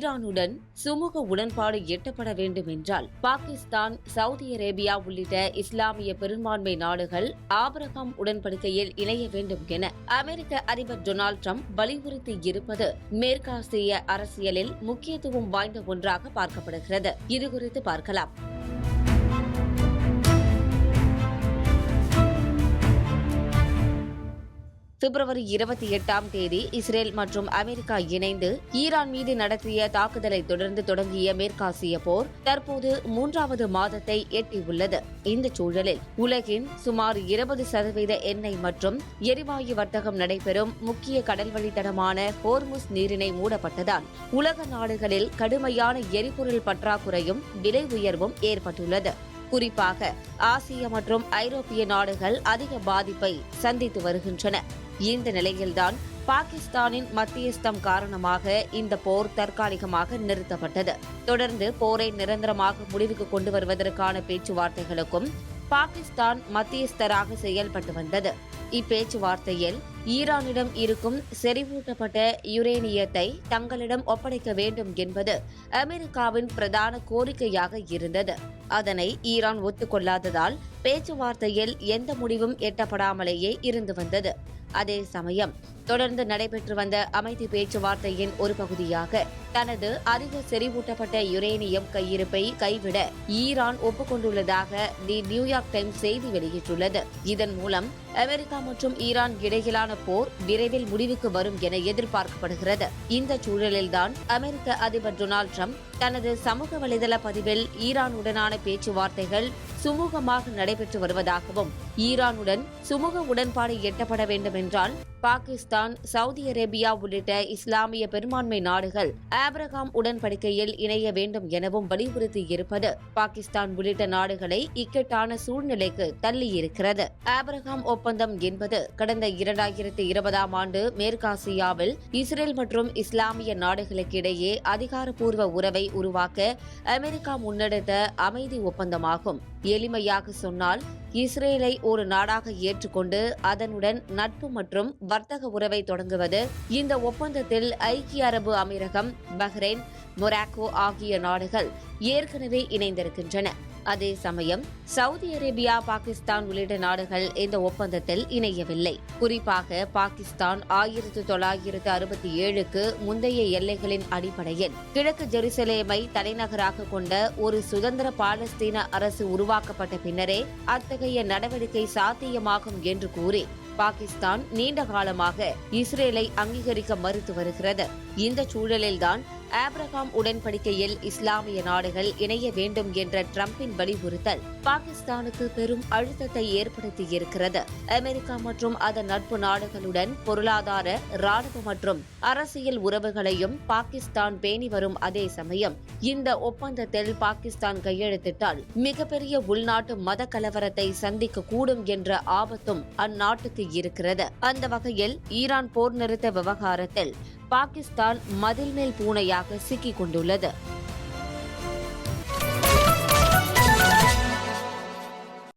ஈரானுடன் சுமூக உடன்பாடு எட்டப்பட வேண்டும் என்றால் பாகிஸ்தான், சவுதி அரேபியா உள்ளிட்ட இஸ்லாமிய பெரும்பான்மை நாடுகள் ஆபிரகாம் உடன்படிக்கையில் இணைய வேண்டும் என அமெரிக்க அதிபர் டொனால்டு டிரம்ப் வலியுறுத்தி இருப்பது மேற்காசிய அரசியலில் முக்கியத்துவம் வாய்ந்த ஒன்றாக பார்க்கப்படுகிறது. இதுகுறித்து பார்க்கலாம். பிப்ரவரி 28 இஸ்ரேல் மற்றும் அமெரிக்கா இணைந்து ஈரான் மீது நடத்திய தாக்குதலை தொடர்ந்து தொடங்கிய மேற்காசிய போர் தற்போது 3வது மாதத்தை எட்டியுள்ளது. இந்த சூழலில் உலகின் சுமார் 20% எண்ணெய் மற்றும் எரிவாயு வர்த்தகம் நடைபெறும் முக்கிய கடல் வழித்தடமான ஹோர்முஸ் நீரிணை மூடப்பட்டதால் உலக நாடுகளில் கடுமையான எரிபொருள் பற்றாக்குறையும் விலை உயர்வும் ஏற்பட்டுள்ளது. குறிப்பாக ஆசிய மற்றும் ஐரோப்பிய நாடுகள் அதிக பாதிப்பை சந்தித்து வருகின்றன. இந்த நிலையில்தான் பாகிஸ்தானின் மத்தியஸ்தம் காரணமாக இந்த போர் தற்காலிகமாக நிறுத்தப்பட்டது. தொடர்ந்து போரை நிரந்தரமாக முடிவுக்கு கொண்டு வருவதற்கான பேச்சுவார்த்தைகளுக்கும் பாகிஸ்தான் மத்தியஸ்தராக செயல்பட்டு வந்தது. இப்பேச்சுவார்த்தையில் ஈரானிடம் இருக்கும் செறிவூட்டப்பட்ட யுரேனியத்தை தங்களிடம் ஒப்படைக்க வேண்டும் என்பது அமெரிக்காவின் பிரதான கோரிக்கையாக இருந்தது. அதனை ஈரான் ஒத்துக்கொள்ளாததால் பேச்சுவார்த்தையில் எந்த முடிவும் எட்டப்படாமலேயே இருந்து வந்தது. அதே சமயம் தொடர்ந்து நடைபெற்று வந்த அமைதி பேச்சுவார்த்தையின் ஒரு பகுதியாக தனது அதிக செறிவூட்டப்பட்ட யுரேனியம் கையிருப்பை கைவிட ஈரான் ஒப்புக்கொண்டுள்ளதாக தி நியூயார்க் டைம்ஸ் செய்தி வெளியிட்டுள்ளது. இதன் மூலம் அமெரிக்கா மற்றும் ஈரான் இடையிலான போர் விரைவில் முடிவுக்கு வரும் என எதிர்பார்க்கப்படுகிறது. இந்த சூழலில்தான் அமெரிக்க அதிபர் டொனால்டு டிரம்ப் தனது சமூக வலைதள பதிவில் ஈரானுடனான பேச்சுவார்த்தைகள் சுமூகமாக நடைபெற்று வருவதாகவும் ஈரானுடன் சுமூக உடன்பாடு எட்டப்பட வேண்டும் என்றால் பாகிஸ்தான், சவுதி அரேபியா உள்ளிட்ட இஸ்லாமிய பெரும்பான்மை நாடுகள் ஆபிரகாம் உடன்படிக்கையில் இணைய வேண்டும் எனவும் வலியுறுத்தியிருப்பது பாகிஸ்தான் உள்ளிட்ட நாடுகளை இக்கட்டான சூழ்நிலைக்கு தள்ளியிருக்கிறது. ஆபிரகாம் ஒப்பந்தம் என்பது கடந்த 2020ஆம் ஆண்டு மேற்காசியாவில் இஸ்ரேல் மற்றும் இஸ்லாமிய நாடுகளுக்கிடையே அதிகாரப்பூர்வ உறவை உருவாக்க அமெரிக்கா முன்னெடுத்த அமைதி ஒப்பந்தமாகும். எளிமையாக சொன்னால் இஸ்ரேலை ஒரு நாடாக ஏற்றுக்கொண்டு அதனுடன் நட்பு மற்றும் வர்த்தக உறவை தொடங்குவது. இந்த ஒப்பந்தத்தில் ஐக்கிய அரபு அமீரகம், பஹ்ரைன், மொராக்கோ ஆகிய நாடுகள் ஏற்கனவே இணைந்திருக்கின்றன. அதே சமயம் சவுதி அரேபியா, பாகிஸ்தான் உள்ளிட்ட நாடுகள் இந்த ஒப்பந்தத்தில் இணையவில்லை. குறிப்பாக பாகிஸ்தான் 1967க்கு முந்தைய எல்லைகளின் அடிப்படையில் கிழக்கு ஜெருசலேமை தலைநகராக கொண்ட ஒரு சுதந்திர பாலஸ்தீன அரசு உருவாக்கப்பட்ட பின்னரே அத்தகைய நடவடிக்கை சாத்தியமாகும் என்று கூறி பாகிஸ்தான் நீண்ட காலமாக இஸ்ரேலை அங்கீகரிக்க மறுத்து வருகிறது. இந்த சூழலில்தான் ஆபிரகாம் உடன்படிக்கையில் இஸ்லாமிய நாடுகள் இணைய வேண்டும் என்ற டிரம்பின் வலியுறுத்தல் பாகிஸ்தானுக்கு பெரும் அழுத்தத்தை ஏற்படுத்தியிருக்கிறது. அமெரிக்கா மற்றும் அதன் நட்பு நாடுகளுடன் பொருளாதார, ராணுவ மற்றும் அரசியல் உறவுகளையும் பாகிஸ்தான் பேணி வரும் அதே சமயம் இந்த ஒப்பந்தத்தில் பாகிஸ்தான் கையெழுத்திட்டால் மிகப்பெரிய உள்நாட்டு மத கலவரத்தை சந்திக்க கூடும் என்ற ஆபத்தும் அந்நாட்டுக்கு இருக்கிறது. அந்த வகையில் ஈரான் போர் நிறுத்த விவகாரத்தில் பாகிஸ்தான் மதில் மேல் பூனையாக சிக்கிக் கொண்டுள்ளது.